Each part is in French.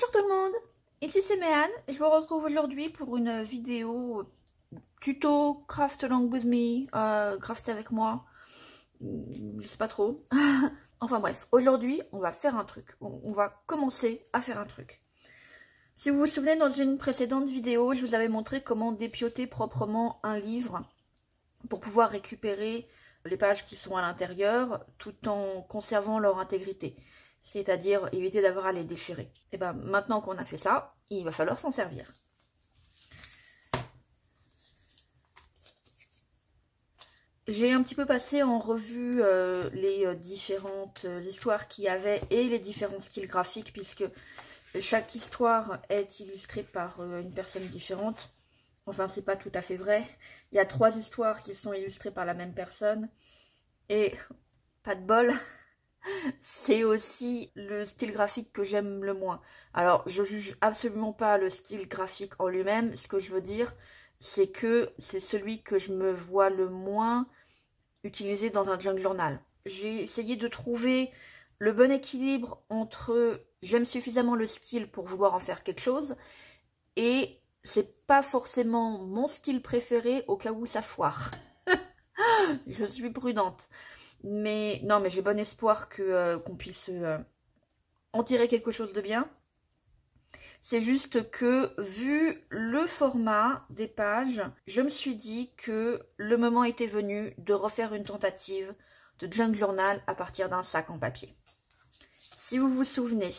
Bonjour tout le monde, ici c'est Méane et je vous retrouve aujourd'hui pour une vidéo tuto craft along with me, craft avec moi, je sais pas trop. Enfin bref, aujourd'hui on va faire un truc, on va commencer à faire un truc. Si vous vous souvenez, dans une précédente vidéo, je vous avais montré comment dépioter proprement un livre pour pouvoir récupérer les pages qui sont à l'intérieur tout en conservant leur intégrité. C'est-à-dire éviter d'avoir à les déchirer. Et bien maintenant qu'on a fait ça, il va falloir s'en servir. J'ai un petit peu passé en revue les différentes histoires qu'il y avait et les différents styles graphiques, puisque chaque histoire est illustrée par une personne différente. Enfin, c'est pas tout à fait vrai. Il y a 3 histoires qui sont illustrées par la même personne. Et pas de bol, c'est aussi le style graphique que j'aime le moins. Alors, je juge absolument pas le style graphique en lui-même. Ce que je veux dire, c'est que c'est celui que je me vois le moins utilisé dans un junk journal. J'ai essayé de trouver le bon équilibre entre j'aime suffisamment le style pour vouloir en faire quelque chose et c'est pas forcément mon style préféré au cas où ça foire. Je suis prudente. Mais non, mais j'ai bon espoir que qu'on puisse en tirer quelque chose de bien. C'est juste que, vu le format des pages, je me suis dit que le moment était venu de refaire une tentative de junk journal à partir d'un sac en papier. Si vous vous souvenez,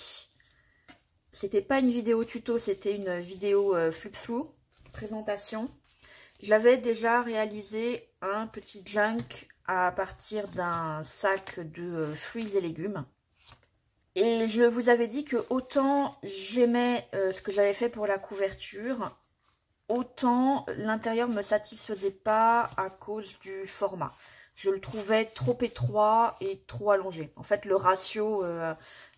c'était pas une vidéo tuto, c'était une vidéo flip-through, présentation. J'avais déjà réalisé un petit junk à partir d'un sac de fruits et légumes. Et je vous avais dit que autant j'aimais ce que j'avais fait pour la couverture, autant l'intérieur ne me satisfaisait pas à cause du format. Je le trouvais trop étroit et trop allongé. En fait, le ratio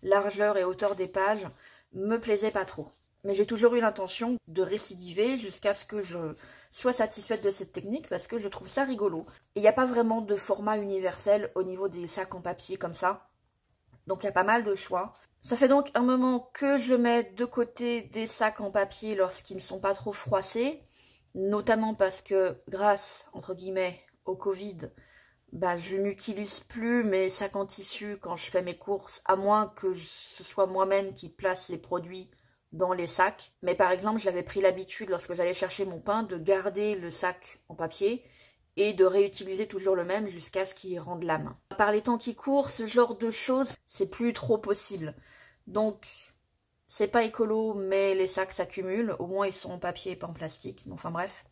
largeur et hauteur des pages me plaisait pas trop. Mais j'ai toujours eu l'intention de récidiver jusqu'à ce que je sois satisfaite de cette technique parce que je trouve ça rigolo. Et il n'y a pas vraiment de format universel au niveau des sacs en papier comme ça. Donc il y a pas mal de choix. Ça fait donc un moment que je mets de côté des sacs en papier lorsqu'ils ne sont pas trop froissés. Notamment parce que grâce, entre guillemets, au Covid, bah, je n'utilise plus mes sacs en tissu quand je fais mes courses, à moins que ce soit moi-même qui place les produits dans les sacs. Mais par exemple, j'avais pris l'habitude, lorsque j'allais chercher mon pain, de garder le sac en papier et de réutiliser toujours le même jusqu'à ce qu'il rende la main. Par les temps qui courent, ce genre de choses, c'est plus trop possible. Donc, c'est pas écolo, mais les sacs s'accumulent. Au moins, ils sont en papier et pas en plastique. Enfin bref,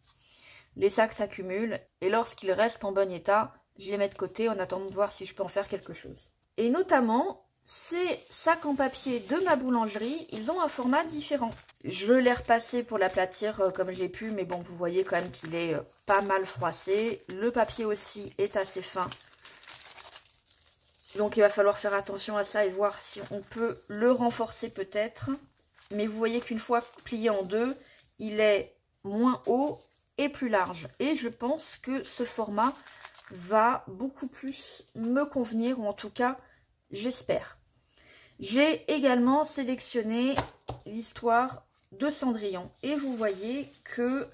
les sacs s'accumulent et lorsqu'ils restent en bon état, je les mets de côté en attendant de voir si je peux en faire quelque chose. Et notamment, ces sacs en papier de ma boulangerie, ils ont un format différent. Je l'ai repassé pour l'aplatir comme j'ai pu, mais bon, vous voyez quand même qu'il est pas mal froissé. Le papier aussi est assez fin. Donc il va falloir faire attention à ça et voir si on peut le renforcer peut-être. Mais vous voyez qu'une fois plié en deux, il est moins haut et plus large. Et je pense que ce format va beaucoup plus me convenir, ou en tout cas, j'espère. J'ai également sélectionné l'histoire de Cendrillon. Et vous voyez que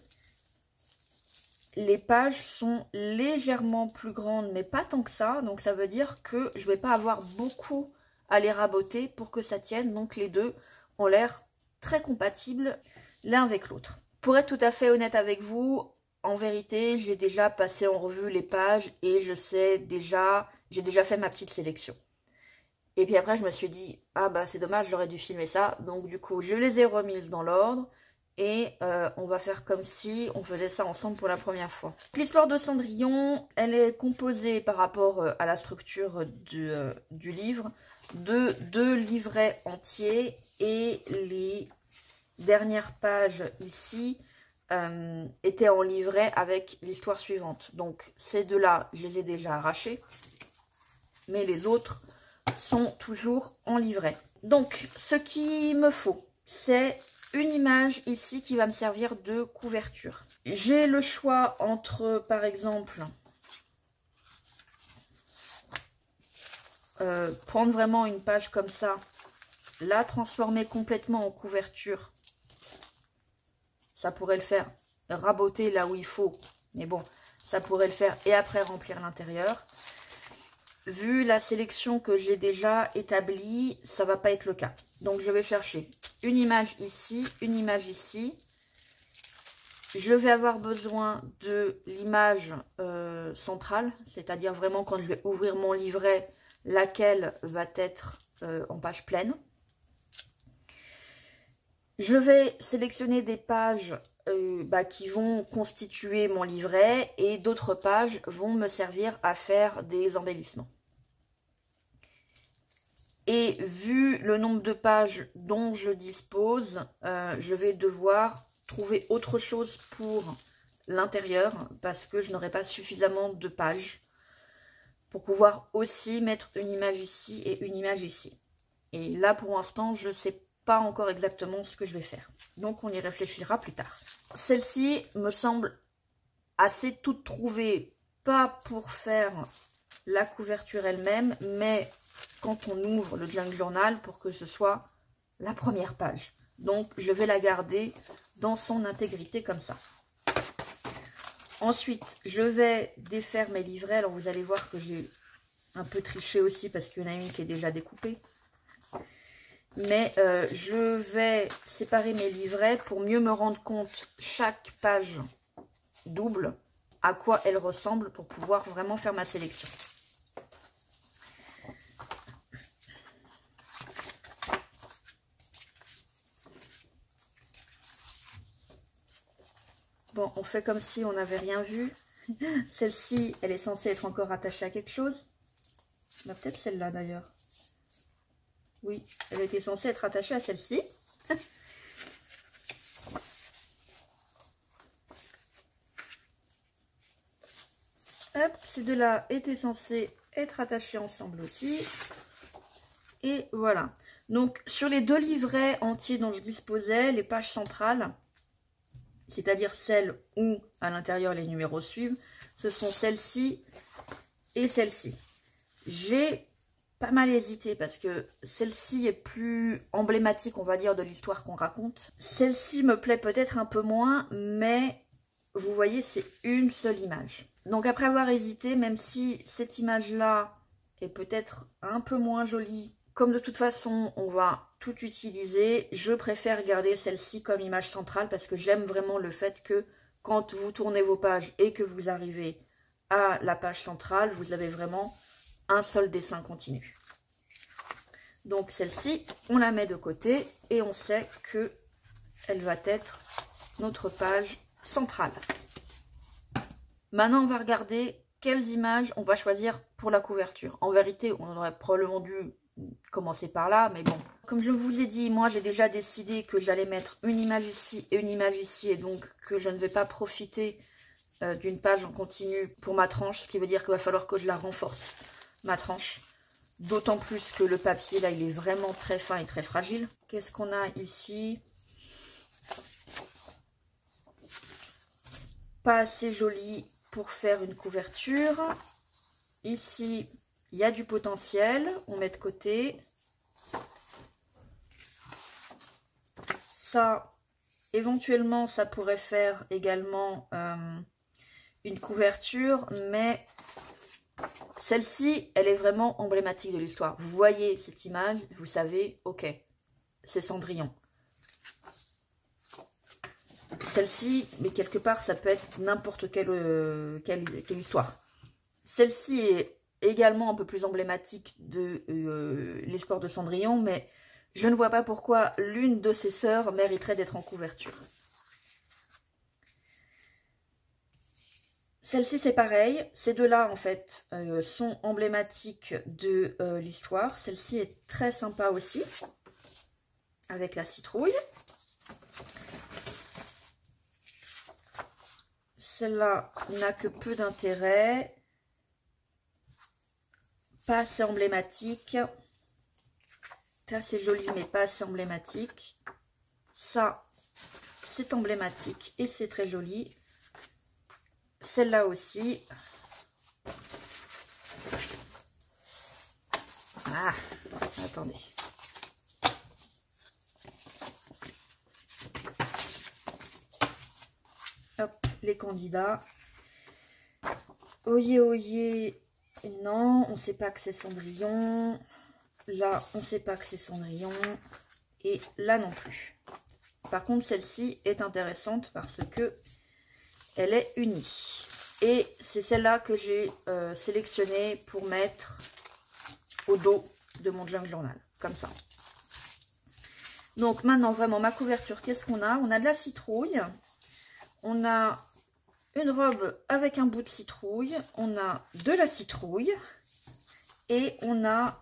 les pages sont légèrement plus grandes, mais pas tant que ça. Donc ça veut dire que je ne vais pas avoir beaucoup à les raboter pour que ça tienne. Donc les deux ont l'air très compatibles l'un avec l'autre. Pour être tout à fait honnête avec vous, en vérité, j'ai déjà passé en revue les pages et je sais déjà, j'ai déjà fait ma petite sélection. Et puis après, je me suis dit, ah bah c'est dommage, j'aurais dû filmer ça. Donc du coup, je les ai remises dans l'ordre. Et on va faire comme si on faisait ça ensemble pour la première fois. L'histoire de Cendrillon, elle est composée par rapport à la structure du livre de 2 livrets entiers. Et les dernières pages ici étaient en livret avec l'histoire suivante. Donc ces 2-là, je les ai déjà arrachés. Mais les autres sont toujours en livret. Donc ce qu'il me faut, c'est une image ici qui va me servir de couverture. J'ai le choix entre, par exemple, prendre vraiment une page comme ça la transformer complètement en couverture. Ça pourrait le faire, raboter là où il faut, mais bon, ça pourrait le faire et après remplir l'intérieur. Vu la sélection que j'ai déjà établie, ça va pas être le cas. Donc je vais chercher une image ici, une image ici. Je vais avoir besoin de l'image centrale, c'est-à-dire vraiment quand je vais ouvrir mon livret, laquelle va être en page pleine. Je vais sélectionner des pages qui vont constituer mon livret et d'autres pages vont me servir à faire des embellissements. Et vu le nombre de pages dont je dispose, je vais devoir trouver autre chose pour l'intérieur parce que je n'aurai pas suffisamment de pages pour pouvoir aussi mettre une image ici et une image ici. Et là, pour l'instant, je ne sais pas encore exactement ce que je vais faire. Donc, on y réfléchira plus tard. Celle-ci me semble assez toute trouvée, pas pour faire la couverture elle-même, mais quand on ouvre le Junk Journal pour que ce soit la première page. Donc, je vais la garder dans son intégrité comme ça. Ensuite, je vais défaire mes livrets. Alors, vous allez voir que j'ai un peu triché aussi parce qu'il y en a une qui est déjà découpée. Mais je vais séparer mes livrets pour mieux me rendre compte chaque page double à quoi elle ressemble pour pouvoir vraiment faire ma sélection. Bon, on fait comme si on n'avait rien vu. Celle-ci, elle est censée être encore attachée à quelque chose. Bah, peut-être celle-là d'ailleurs. Oui, elle était censée être attachée à celle-ci. Hop, ces deux-là étaient censés être attachés ensemble aussi. Et voilà. Donc, sur les deux livrets entiers dont je disposais, les pages centrales, c'est-à-dire celles où à l'intérieur les numéros suivent, ce sont celle-ci et celle-ci. J'ai pas mal hésité parce que celle-ci est plus emblématique, on va dire, de l'histoire qu'on raconte. Celle-ci me plaît peut-être un peu moins, mais vous voyez, c'est une seule image. Donc après avoir hésité, même si cette image-là est peut-être un peu moins jolie, comme de toute façon, on va tout utiliser, je préfère garder celle-ci comme image centrale parce que j'aime vraiment le fait que quand vous tournez vos pages et que vous arrivez à la page centrale, vous avez vraiment un seul dessin continu. Donc celle-ci, on la met de côté et on sait que elle va être notre page centrale. Maintenant, on va regarder quelles images on va choisir pour la couverture. En vérité, on aurait probablement dû commencer par là, mais bon. Comme je vous ai dit, moi j'ai déjà décidé que j'allais mettre une image ici et une image ici, et donc que je ne vais pas profiter d'une page en continu pour ma tranche, ce qui veut dire qu'il va falloir que je la renforce, ma tranche. D'autant plus que le papier, là, il est vraiment très fin et très fragile. Qu'est-ce qu'on a ici? Pas assez joli pour faire une couverture. Ici, il y a du potentiel. On met de côté. Ça, éventuellement, ça pourrait faire également une couverture, mais celle-ci, elle est vraiment emblématique de l'histoire. Vous voyez cette image, vous savez, ok, c'est Cendrillon. Celle-ci, mais quelque part, ça peut être n'importe quelle histoire. Celle-ci est également un peu plus emblématique de l'histoire de Cendrillon, mais je ne vois pas pourquoi l'une de ses sœurs mériterait d'être en couverture. Celle-ci, c'est pareil. Ces deux-là, en fait, sont emblématiques de l'histoire. Celle-ci est très sympa aussi, avec la citrouille. Celle-là n'a que peu d'intérêt. Pas assez emblématique. C'est assez joli, mais pas assez emblématique. Ça, c'est emblématique et c'est très joli. Celle-là aussi. Ah, attendez. Hop, les candidats. Oyez, oyez. Non, on ne sait pas que c'est Cendrillon. Là, on ne sait pas que c'est Cendrillon. Et là non plus. Par contre, celle-ci est intéressante parce que elle est unie. Et c'est celle-là que j'ai sélectionnée pour mettre au dos de mon junk journal. Comme ça. Donc maintenant, vraiment, ma couverture, qu'est-ce qu'on a? On a de la citrouille. On a une robe avec un bout de citrouille. On a de la citrouille. Et on a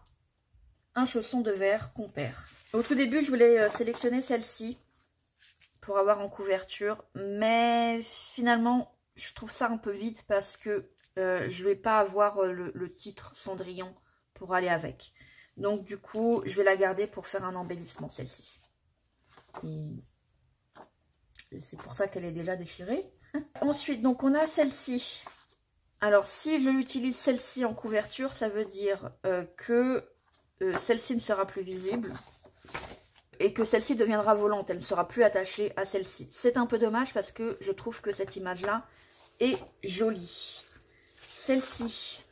un chausson de verre qu'on perd. Au tout début, je voulais sélectionner celle-ci pour avoir en couverture. Mais finalement, je trouve ça un peu vite parce que je ne vais pas avoir le titre Cendrillon pour aller avec. Donc du coup, je vais la garder pour faire un embellissement, celle-ci. Et c'est pour ça qu'elle est déjà déchirée. Ensuite, donc on a celle-ci. Alors, si je utilise celle-ci en couverture, ça veut dire que celle-ci ne sera plus visible. Et que celle-ci deviendra volante, elle ne sera plus attachée à celle-ci. C'est un peu dommage parce que je trouve que cette image-là est jolie. Celle-ci,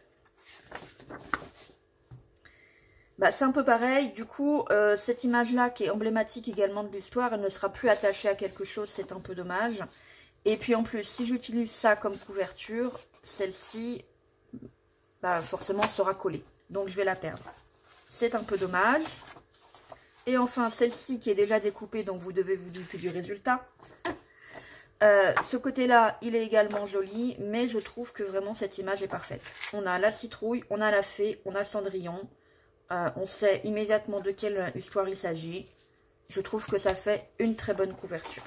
bah, c'est un peu pareil. Du coup, cette image-là qui est emblématique également de l'histoire, elle ne sera plus attachée à quelque chose, c'est un peu dommage. Et puis en plus, si j'utilise ça comme couverture, celle-ci, bah, forcément sera collée. Donc je vais la perdre. C'est un peu dommage. Et enfin, celle-ci qui est déjà découpée, donc vous devez vous douter du résultat. Ce côté-là, il est également joli, mais je trouve que vraiment cette image est parfaite. On a la citrouille, on a la fée, on a Cendrillon. On sait immédiatement de quelle histoire il s'agit. Je trouve que ça fait une très bonne couverture.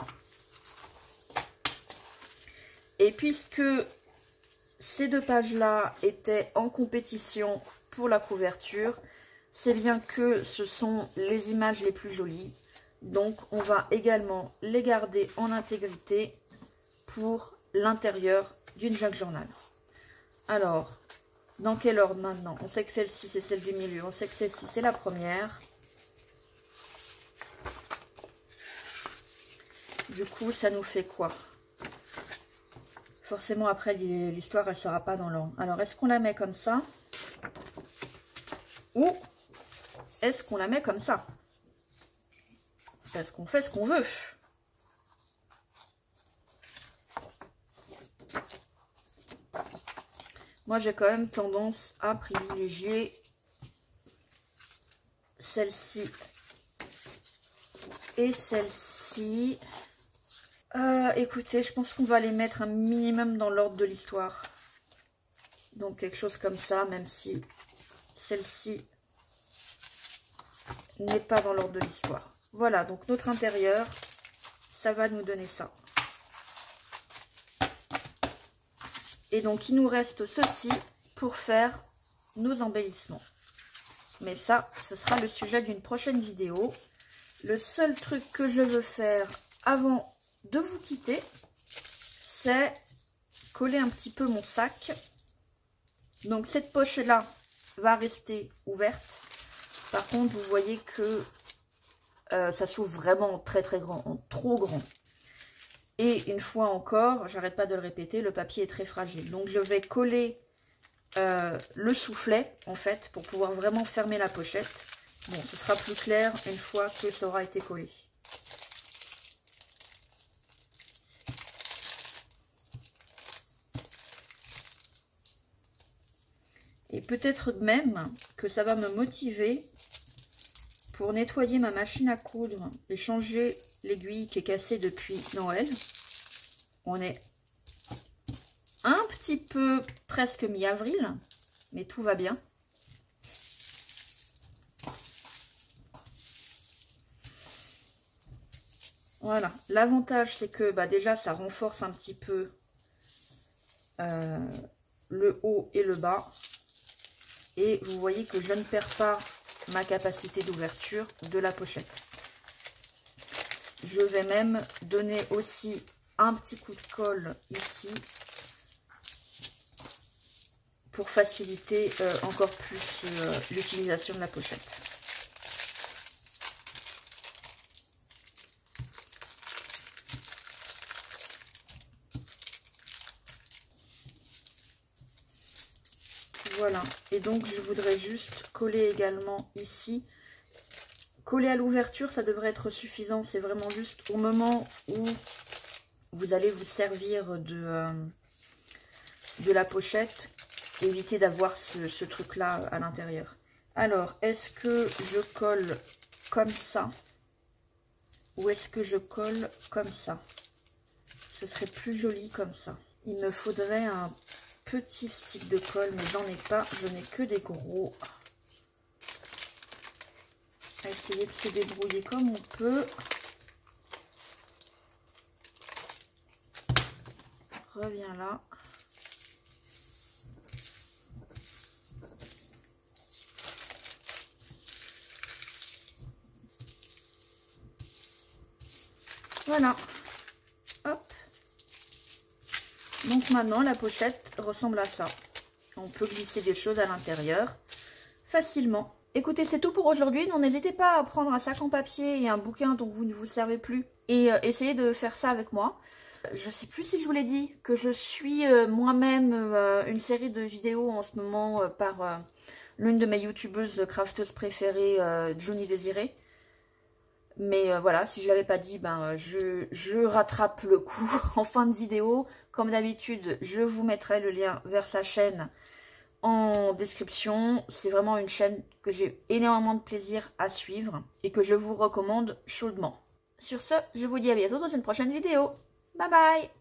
Et puisque ces deux pages-là étaient en compétition pour la couverture, c'est bien que ce sont les images les plus jolies. Donc, on va également les garder en intégrité pour l'intérieur d'une junk journal. Alors, dans quel ordre maintenant? On sait que celle-ci, c'est celle du milieu. On sait que celle-ci, c'est la première. Du coup, ça nous fait quoi? Forcément, après, l'histoire, elle ne sera pas dans l'ordre. Alors, est-ce qu'on la met comme ça? Ou est-ce qu'on la met comme ça? Parce qu'on fait ce qu'on veut. Moi, j'ai quand même tendance à privilégier celle-ci et celle-ci. Écoutez, je pense qu'on va les mettre un minimum dans l'ordre de l'histoire. Donc, quelque chose comme ça, même si celle-ci n'est pas dans l'ordre de l'histoire. Voilà, donc notre intérieur, ça va nous donner ça. Et donc, il nous reste ceci pour faire nos embellissements. Mais ça, ce sera le sujet d'une prochaine vidéo. Le seul truc que je veux faire avant de vous quitter, c'est coller un petit peu mon sac. Donc, cette poche-là va rester ouverte. Par contre, vous voyez que ça s'ouvre vraiment très très grand, trop grand. Et une fois encore, j'arrête pas de le répéter, le papier est très fragile. Donc je vais coller le soufflet en fait pour pouvoir vraiment fermer la pochette. Bon, ce sera plus clair une fois que ça aura été collé. Et peut-être même que ça va me motiver pour nettoyer ma machine à coudre et changer l'aiguille qui est cassée depuis Noël. On est un petit peu presque mi-avril, mais tout va bien. Voilà, l'avantage c'est que bah, déjà ça renforce un petit peu le haut et le bas. Et vous voyez que je ne perds pas ma capacité d'ouverture de la pochette. Je vais même donner aussi un petit coup de colle ici pour faciliter encore plus l'utilisation de la pochette. Voilà, et donc je voudrais juste coller également ici. Coller à l'ouverture, ça devrait être suffisant. C'est vraiment juste au moment où vous allez vous servir de la pochette. Éviter d'avoir ce truc-là à l'intérieur. Alors, est-ce que je colle comme ça? Ou est-ce que je colle comme ça? Ce serait plus joli comme ça. Il me faudrait un petit stick de colle, mais j'en ai pas. Je n'ai que des gros. On va essayer de se débrouiller comme on peut. Reviens là. Voilà. Hop. Donc maintenant, la pochette ressemble à ça. On peut glisser des choses à l'intérieur facilement. Écoutez, c'est tout pour aujourd'hui. Donc n'hésitez pas à prendre un sac en papier et un bouquin dont vous ne vous servez plus. Et essayez de faire ça avec moi. Je sais plus si je vous l'ai dit, que je suis moi-même une série de vidéos en ce moment par l'une de mes youtubeuses crafteuses préférées, Johnny Désiré. Mais voilà, si je l'avais pas dit, ben je rattrape le coup en fin de vidéo. Comme d'habitude, je vous mettrai le lien vers sa chaîne en description. C'est vraiment une chaîne que j'ai énormément de plaisir à suivre et que je vous recommande chaudement. Sur ce, je vous dis à bientôt dans une prochaine vidéo. Bye bye!